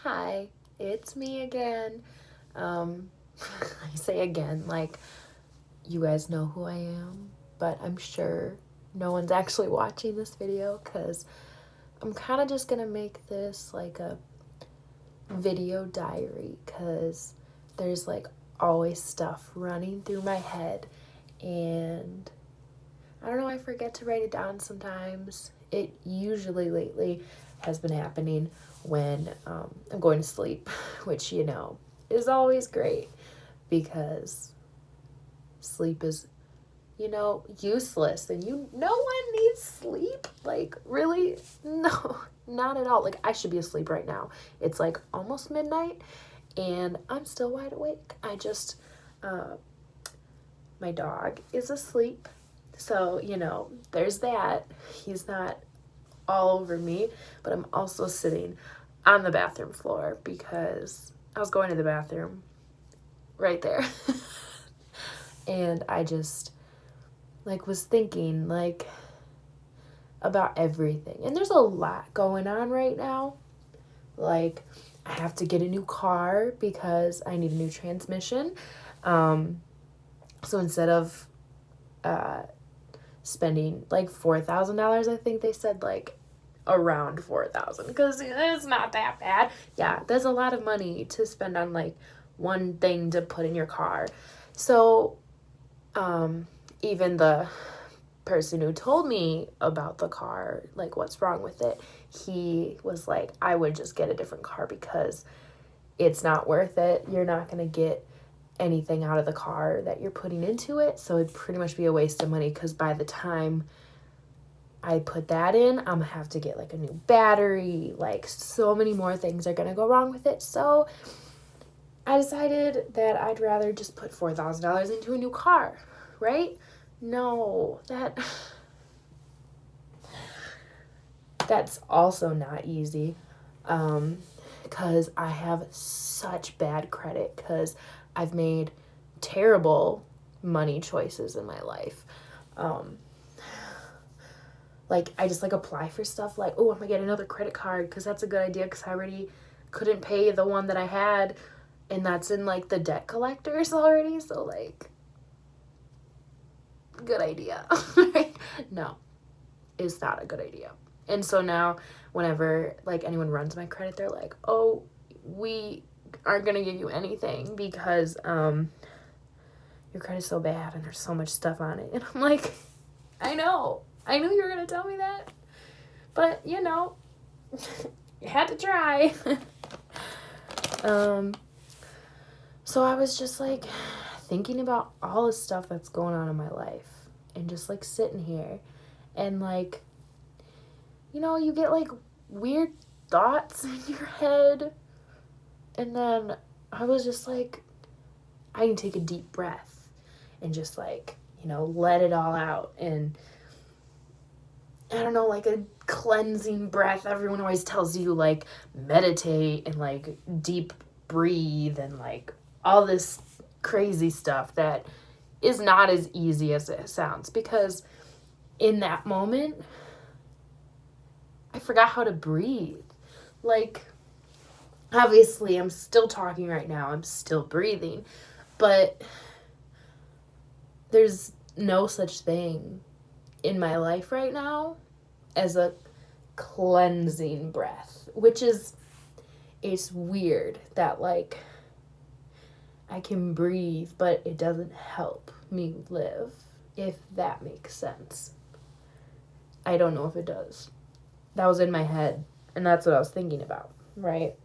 Hi, it's me again. I say again, like, you guys know who I am, but I'm sure no one's actually watching this video because I'm kind of just gonna make this like a video diary because there's like always stuff running through my head, and I don't know, I forget to write it down sometimes. It usually lately has been happening when I'm going to sleep, which, is always great because sleep is, useless, and no one needs sleep. Like, really? No, not at all. Like, I should be asleep right now. It's like almost midnight and I'm still wide awake. My dog is asleep. So, there's that. He's not all over me, but I'm also sitting on the bathroom floor because I was going to the bathroom right there. And I just was thinking about everything. And there's a lot going on right now. Like, I have to get a new car because I need a new transmission. So instead of spending like $4,000, I think they said around 4,000, because it's not that bad. Yeah, there's a lot of money to spend on one thing to put in your car. So even the person who told me about the car, what's wrong with it, he was like, I would just get a different car because it's not worth it. You're not going to get anything out of the car that you're putting into it, so it'd pretty much be a waste of money, because by the time I put that in, I'm gonna have to get a new battery, so many more things are gonna go wrong with it. So I decided that I'd rather just put $4,000 into a new car, right? No, that's also not easy, because I have such bad credit, because I've made terrible money choices in my life. I just apply for stuff I'm gonna get another credit card because that's a good idea, because I already couldn't pay the one that I had, and that's in the debt collectors already, so good idea. No, it's not a good idea. And so now whenever anyone runs my credit, they're like, oh, we aren't gonna give you anything because your credit's so bad and there's so much stuff on it. And I'm like, I knew you were gonna tell me that, but you had to try. So I was just thinking about all the stuff that's going on in my life, and just sitting here, and you get weird thoughts in your head, and then I was just I can take a deep breath and just let it all out. And I don't know, a cleansing breath. Everyone always tells you meditate and deep breathe and all this crazy stuff that is not as easy as it sounds, because in that moment I forgot how to breathe. Obviously I'm still talking right now, I'm still breathing, but there's no such thing in my life right now as a cleansing breath, which is, it's weird that I can breathe, but it doesn't help me live, if that makes sense. I don't know if it does. That was in my head, and that's what I was thinking about, right?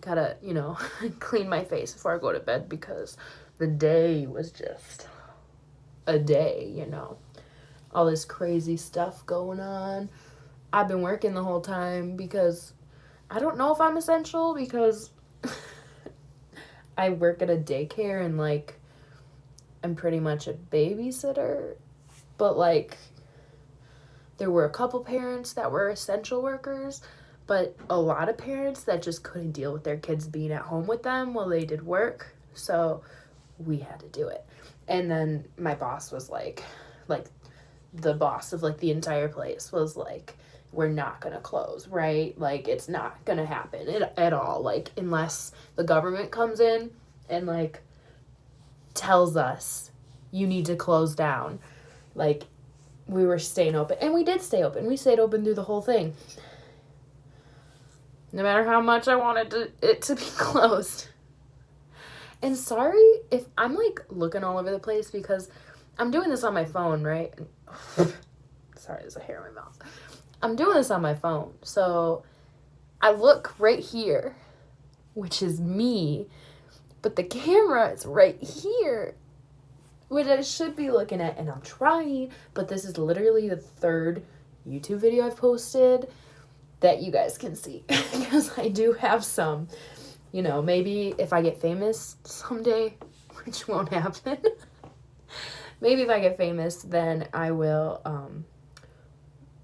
Gotta, clean my face before I go to bed, because the day was just a day, all this crazy stuff going on. I've been working the whole time because I don't know if I'm essential, because I work at a daycare and I'm pretty much a babysitter, but there were a couple parents that were essential workers, but a lot of parents that just couldn't deal with their kids being at home with them while they did work, so we had to do it. And then my boss was the boss of the entire place was we're not going to close, right? Like, it's not going to happen at all. Like, unless the government comes in and, like, tells us you need to close down. Like, we were staying open. And we did stay open. We stayed open through the whole thing. No matter how much I wanted it to be closed. And sorry if I'm, like, looking all over the place because I'm doing this on my phone, right? Sorry, there's a hair in my mouth. I'm doing this on my phone. So I look right here, which is me, but the camera is right here, which I should be looking at, and I'm trying, but this is literally the third YouTube video I've posted that you guys can see, because I do have some, you know, maybe if I get famous someday, which won't happen, maybe if I get famous, then I will,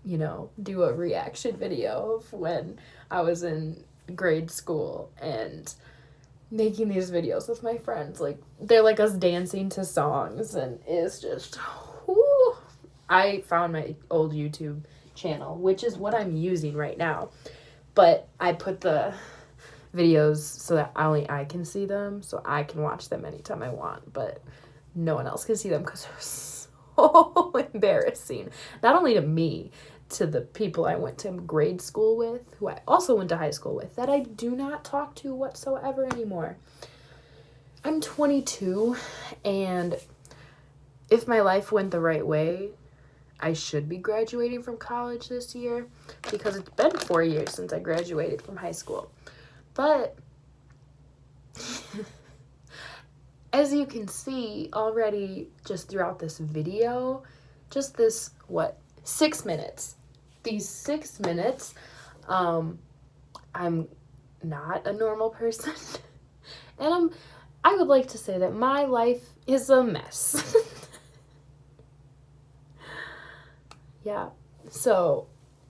you know, do a reaction video of when I was in grade school and making these videos with my friends. Like, they're like us dancing to songs, and it's just, whoo. I found my old YouTube channel, which is what I'm using right now, but I put the videos so that only I can see them, so I can watch them anytime I want, but no one else can see them because they're so embarrassing. Not only to me, to the people I went to grade school with, who I also went to high school with, that I do not talk to whatsoever anymore. I'm 22, and if my life went the right way, I should be graduating from college this year, because it's been 4 years since I graduated from high school. But as you can see already just throughout this video, just this, 6 minutes. These 6 minutes, I'm not a normal person. And I would like to say that my life is a mess. Yeah. So,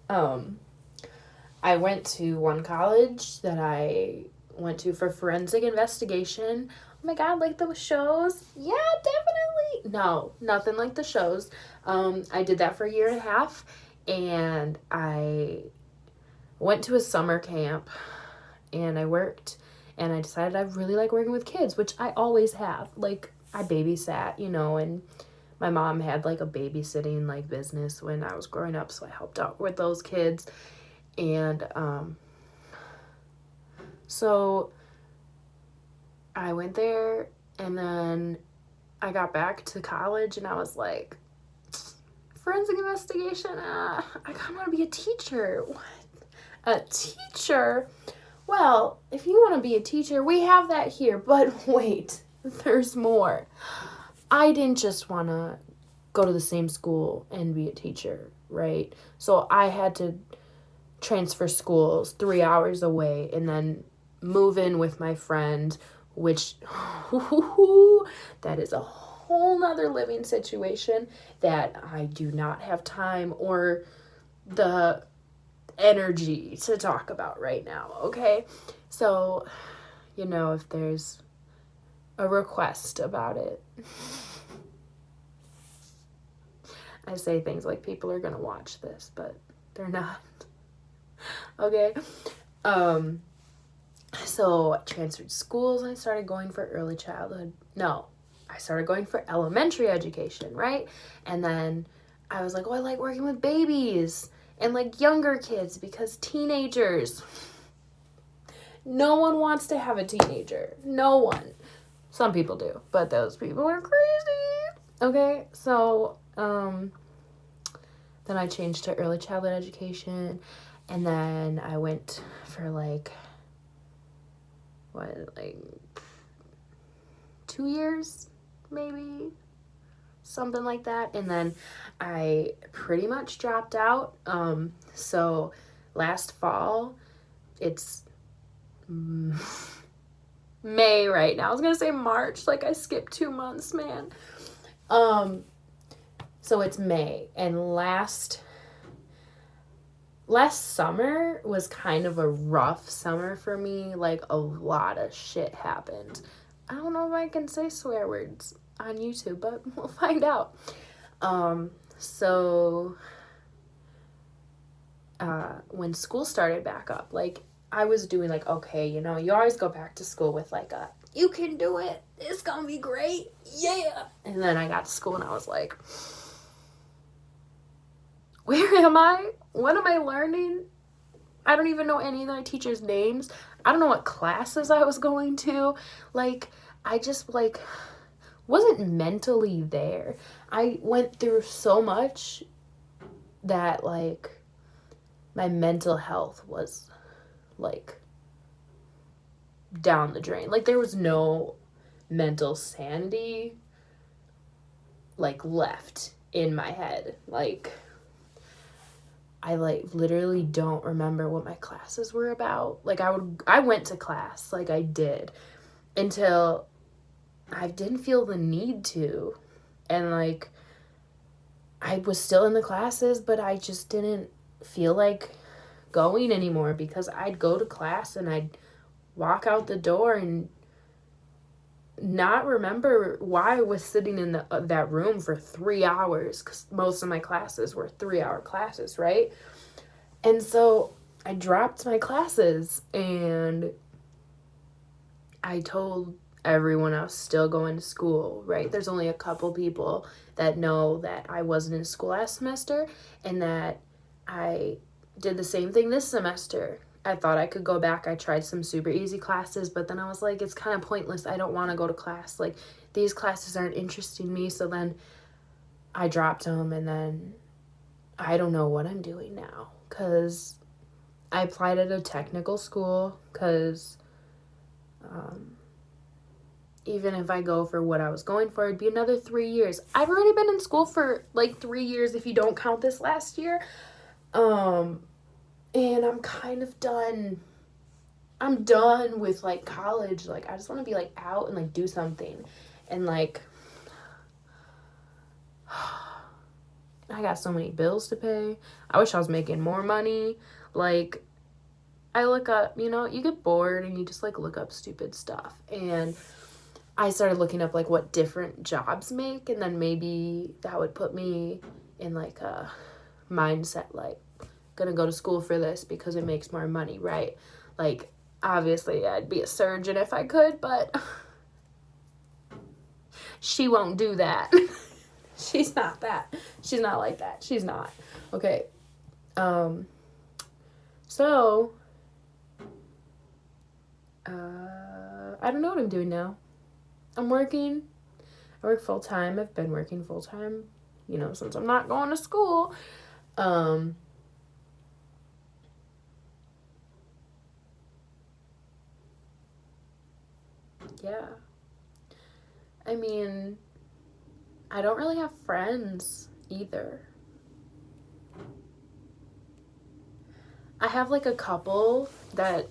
I went to one college that I went to for forensic investigation. Oh my God, like those shows? Yeah, definitely. No, nothing like the shows. I did that for 1.5 years, and I went to a summer camp, and I worked, and I decided I really like working with kids, which I always have. Like, I babysat, you know, and my mom had, like, a babysitting, like, business when I was growing up, so I helped out with those kids. And so I went there, and then I got back to college, and I was like, forensic investigation, I kind of want to be a teacher. What? A teacher? Well, if you want to be a teacher, we have that here, but wait, there's more. I didn't just want to go to the same school and be a teacher, right? So I had to transfer schools 3 hours away and then move in with my friend, which that is a whole nother living situation that I do not have time or the energy to talk about right now, okay? So, you know, if there's a request about it, I say things like people are gonna watch this, but they're not. Okay? So I transferred schools and I started going for early childhood. No, I started going for elementary education, right? And then I was like, oh, I like working with babies and like younger kids, because teenagers, no one wants to have a teenager. No one. Some people do, but those people are crazy. Okay? So, then I changed to early childhood education, and then I went for like 2 years, maybe, something like that, and then I pretty much dropped out. So last fall, it's May right now. I was gonna say March, like I skipped 2 months, man. So it's May, and last summer was kind of a rough summer for me. Like, a lot of shit happened. I don't know if I can say swear words on YouTube, but we'll find out. So when school started back up, like, I was doing, like, okay, you know, you always go back to school with, like, you can do it, it's gonna be great, yeah. And then I got to school and I was like, where am I? What am I learning? I don't even know any of my teachers' names. I don't know what classes I was going to. Like, I just, like, wasn't mentally there. I went through so much that, like, my mental health was, like, down the drain. Like, there was no mental sanity, like, left in my head. Like, I, like, literally don't remember what my classes were about. Like, I went to class, like, I did, until I didn't feel the need to. And, like, I was still in the classes, but I just didn't feel like going anymore, because I'd go to class and I'd walk out the door and not remember why I was sitting in that room for 3 hours, because most of my classes were 3-hour classes, right? And so I dropped my classes and I told everyone I was still going to school, right? There's only a couple people that know that I wasn't in school last semester and that I did the same thing this semester. I thought I could go back. I tried some super easy classes, but then I was like, it's kind of pointless. I don't want to go to class. Like, these classes aren't interesting me. So then I dropped them, and then I don't know what I'm doing now, because I applied at a technical school, because even if I go for what I was going for, it'd be another 3 years. I've already been in school for, like, 3 years if you don't count this last year. And I'm kind of done. I'm done with, like, college. Like, I just want to be, like, out and, like, do something. And, like, I got so many bills to pay. I wish I was making more money. Like, I look up, you know, you get bored and you just, like, look up stupid stuff. And I started looking up, like, what different jobs make. And then maybe that would put me in, like, a mindset, like, gonna go to school for this because it makes more money, right? Like, obviously I'd be a surgeon if I could, but she won't do that. She's not that. She's not like that. She's not. Okay. So I don't know what I'm doing now. I'm working. I work full time. I've been working full time, you know, since I'm not going to school. Yeah. I mean, I don't really have friends either. I have, like, a couple that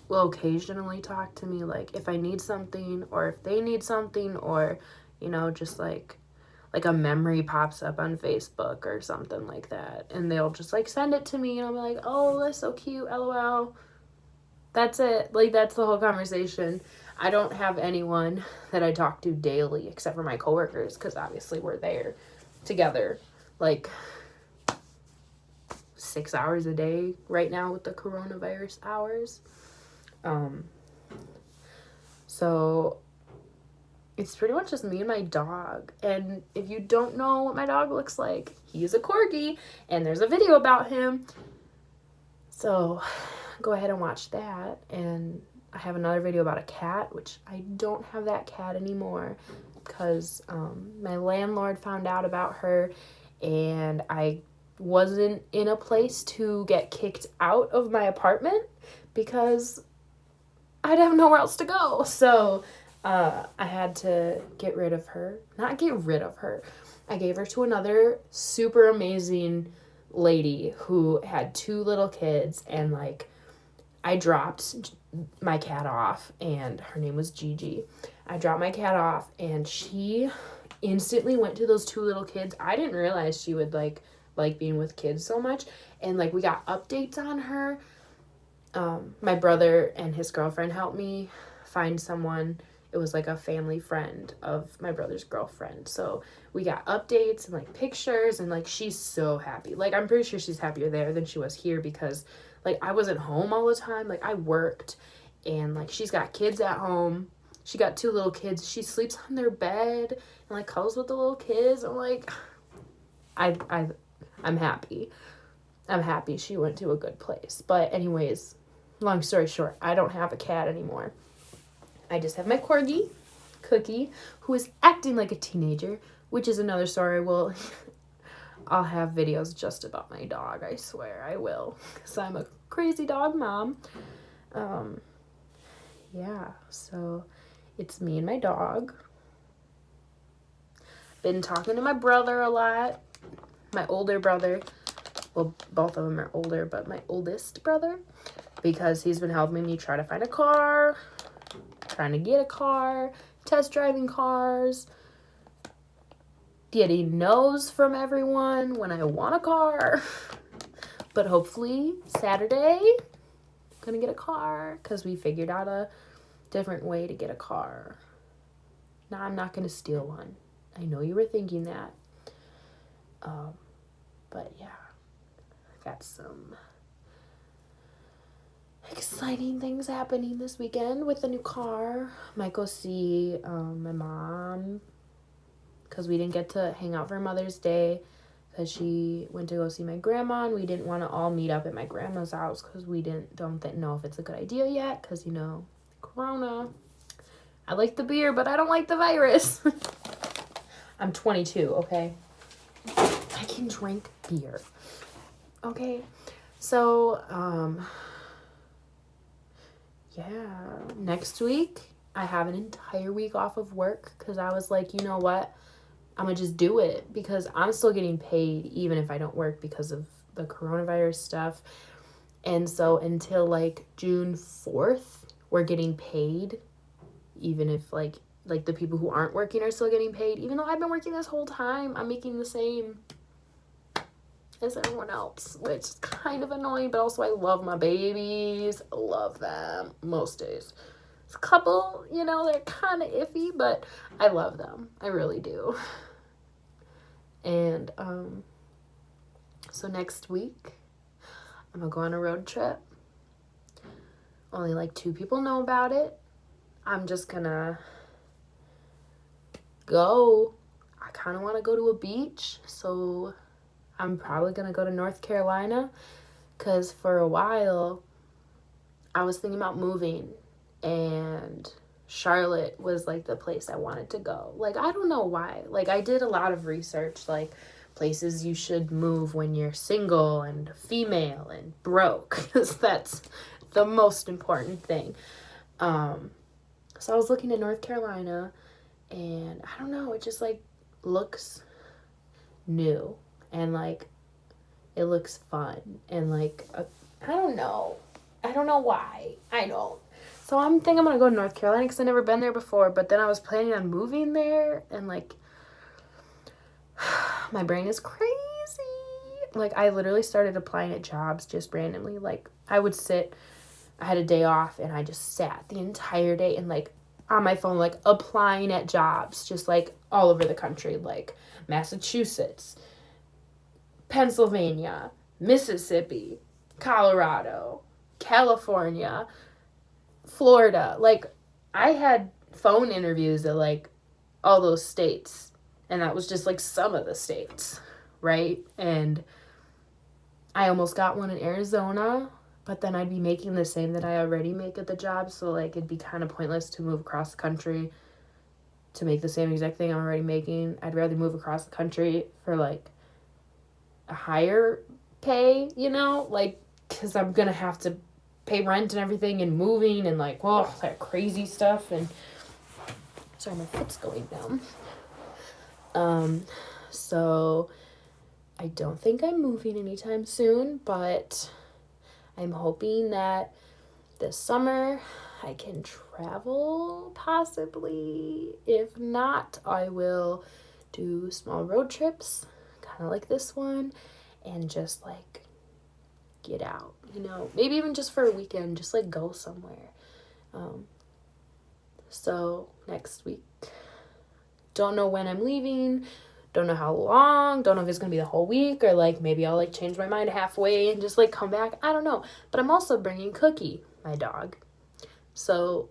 will occasionally talk to me, like, if I need something or if they need something, or, you know, just, like a memory pops up on Facebook or something like that. And they'll just, like, send it to me and I'll be like, oh, that's so cute, LOL. That's it. Like, that's the whole conversation. I don't have anyone that I talk to daily except for my coworkers, because obviously we're there together, like, 6 hours a day right now with the coronavirus hours. So it's pretty much just me and my dog. And if you don't know what my dog looks like, he's a corgi, and there's a video about him. So go ahead and watch that. And I have another video about a cat, which I don't have that cat anymore because my landlord found out about her, and I wasn't in a place to get kicked out of my apartment because I'd have nowhere else to go. So I had to get rid of her. Not get rid of her. I gave her to another super amazing lady who had 2 little kids, and, like, I dropped my cat off, and her name was Gigi. I dropped my cat off, and she instantly went to those 2 little kids. I didn't realize she would, like being with kids so much. And, like, we got updates on her. My brother and his girlfriend helped me find someone It was like a family friend of my brother's girlfriend. So we got updates and like pictures, and like she's so happy. Like I'm pretty sure she's happier there than she was here, because like I wasn't home all the time. Like I worked, and like she's got kids at home. She got 2 little kids. She sleeps on their bed and like cuddles with the little kids. I'm like, I'm happy. I'm happy she went to a good place. But anyways, long story short, I don't have a cat anymore. I just have my corgi, Cookie, who is acting like a teenager, which is another story. Well, I'll have videos just about my dog, I swear I will, because I'm a crazy dog mom. Yeah, so it's me and my dog. Been talking to my brother a lot, my older brother. Well, both of them are older, but my oldest brother, because he's been helping me try to find a car, trying to get a car, test driving cars, getting no's from everyone when I want a car. But hopefully Saturday, I'm gonna get a car, because we figured out a different way to get a car. Now, I'm not gonna steal one. I know you were thinking that. But yeah, got some exciting things happening this weekend with the new car. Might go see my mom, because we didn't get to hang out for Mother's Day, because she went to go see my grandma, and we didn't want to all meet up at my grandma's house, because we don't know if it's a good idea yet, because, you know, Corona. I like the beer, but I don't like the virus. I'm 22, okay? I can drink beer. Okay? So, yeah, next week, I have an entire week off of work, because I was like, you know what? I'm going to just do it, because I'm still getting paid even if I don't work because of the coronavirus stuff. And so until like June 4th, we're getting paid, even if like the people who aren't working are still getting paid. Even though I've been working this whole time, I'm making the same as everyone else, which is kind of annoying, but also I love my babies. I love them most days. There's a couple, you know, they're kind of iffy, but I love them. I really do. And so next week, I'm gonna go on a road trip. Only like 2 people know about it. I'm just gonna go. I kind of want to go to a beach, so I'm probably gonna go to North Carolina, because for a while I was thinking about moving, and Charlotte was like the place I wanted to go. Like, I don't know why. Like, I did a lot of research, like places you should move when you're single and female and broke, because that's the most important thing. So I was looking at North Carolina, and I don't know, it just like looks new, and like it looks fun, and like I don't know why. I don't. So I'm thinking I'm gonna go to North Carolina, because I've never been there before, but then I was planning on moving there, and like my brain is crazy. Like, I literally started applying at jobs just randomly. Like, I had a day off, and I just sat the entire day and like on my phone, like applying at jobs, just like all over the country, like Massachusetts, Pennsylvania, Mississippi, Colorado, California, Florida. Like, I had phone interviews at like all those states, and that was just like some of the states, right? And I almost got one in Arizona, but then I'd be making the same that I already make at the job, so like it'd be kind of pointless to move across the country to make the same exact thing I'm already making. I'd rather move across the country for like a higher pay, you know, like, because I'm gonna have to pay rent and everything, and moving, and like, whoa, that crazy stuff. And sorry, my foot's going down. So I don't think I'm moving anytime soon, but I'm hoping that this summer I can travel, possibly. If not, I will do small road trips, kind of like this one, and just like get out, you know, maybe even just for a weekend, just like go somewhere. So next week. Don't know when I'm leaving. Don't know how long. Don't know if it's going to be the whole week or like maybe I'll like change my mind halfway and just like come back. I don't know. But I'm also bringing Cookie, my dog. So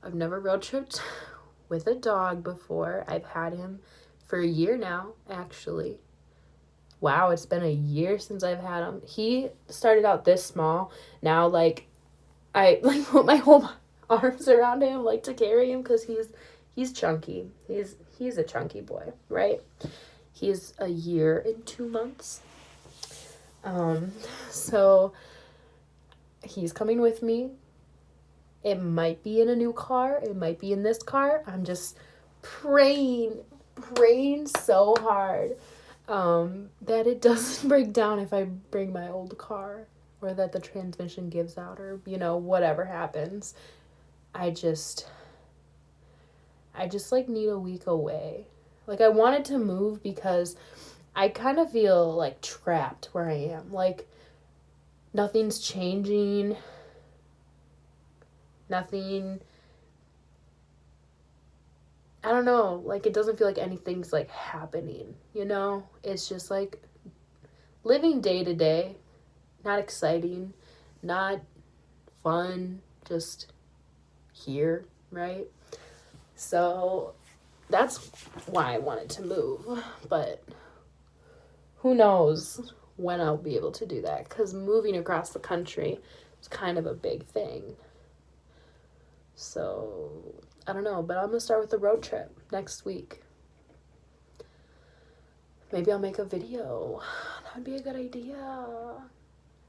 I've never road tripped with a dog before. I've had him for a year now, actually. Wow, it's been a year since I've had him. He started out this small. Now, like, I like put my whole arms around him, like, to carry him because he's chunky. He's a chunky boy, right? He's a year and 2 months. So he's coming with me. It might be in a new car. It might be in this car. I'm just praying so hard that it doesn't break down if I bring my old car or that the transmission gives out or, you know, whatever happens. I just like need a week away. Like I wanted to move because I kind of feel like trapped where I am. Like nothing's changing. Nothing, I don't know, like it doesn't feel like anything's like happening, you know? It's just like living day to day, not exciting, not fun, just here, right? So that's why I wanted to move, but who knows when I'll be able to do that, because moving across the country is kind of a big thing. So, I don't know, but I'm going to start with the road trip next week. Maybe I'll make a video. That would be a good idea.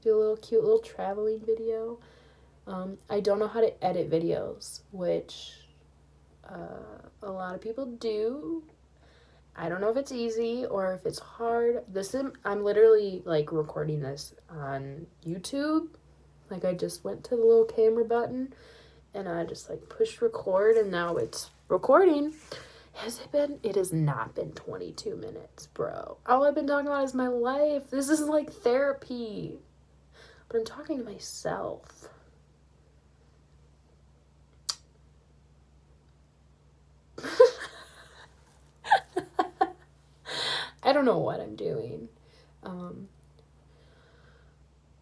Do a little cute little traveling video. I don't know how to edit videos, which a lot of people do. I don't know if it's easy or if it's hard. I'm literally like recording this on YouTube. Like I just went to the little camera button and I just like pushed record and now it's recording. It has not been 22 minutes, bro. All I've been talking about is my life. This is like therapy. But I'm talking to myself. I don't know what I'm doing.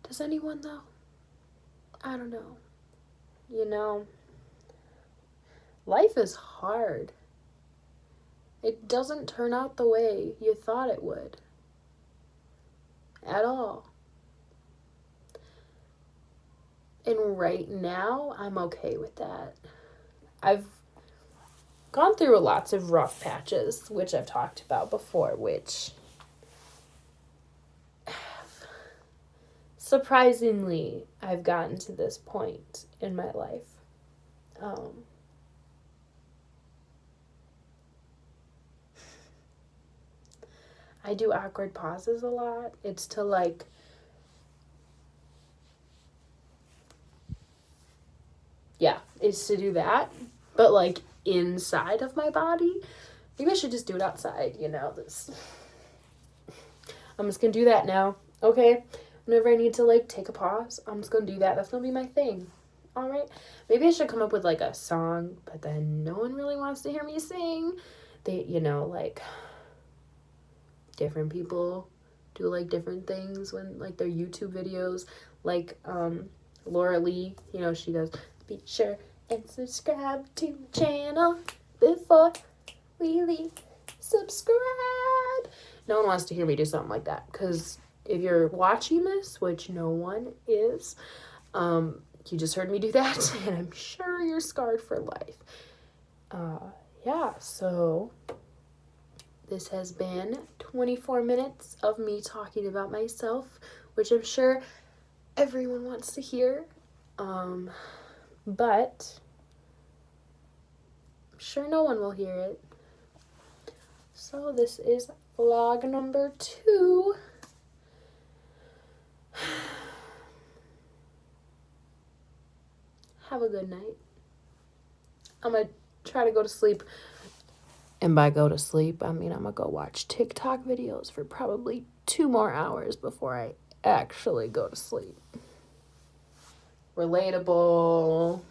Does anyone though? I don't know. You know, life is hard. It doesn't turn out the way you thought it would. At all. And right now, I'm okay with that. I've gone through lots of rough patches, which I've talked about before, which surprisingly, I've gotten to this point in my life. I do awkward pauses a lot. It's to like, it's to do that, but like inside of my body. Maybe I should just do it outside, you know. I'm just gonna do that now, okay? Whenever I need to like take a pause, I'm just gonna do that. That's gonna be my thing. All right. Maybe I should come up with like a song, but then no one really wants to hear me sing. They, you know, like different people do like different things when like their YouTube videos. Like Laura Lee, you know, she does. Be sure and subscribe to my channel before we leave. Subscribe. No one wants to hear me do something like that because if you're watching this, which no one is, you just heard me do that, and I'm sure you're scarred for life. So this has been 24 minutes of me talking about myself, which I'm sure everyone wants to hear. But I'm sure no one will hear it. So this is vlog number 2. Have a good night. I'm going to try to go to sleep. And by go to sleep, I mean I'm going to go watch TikTok videos for probably 2 more hours before I actually go to sleep. Relatable.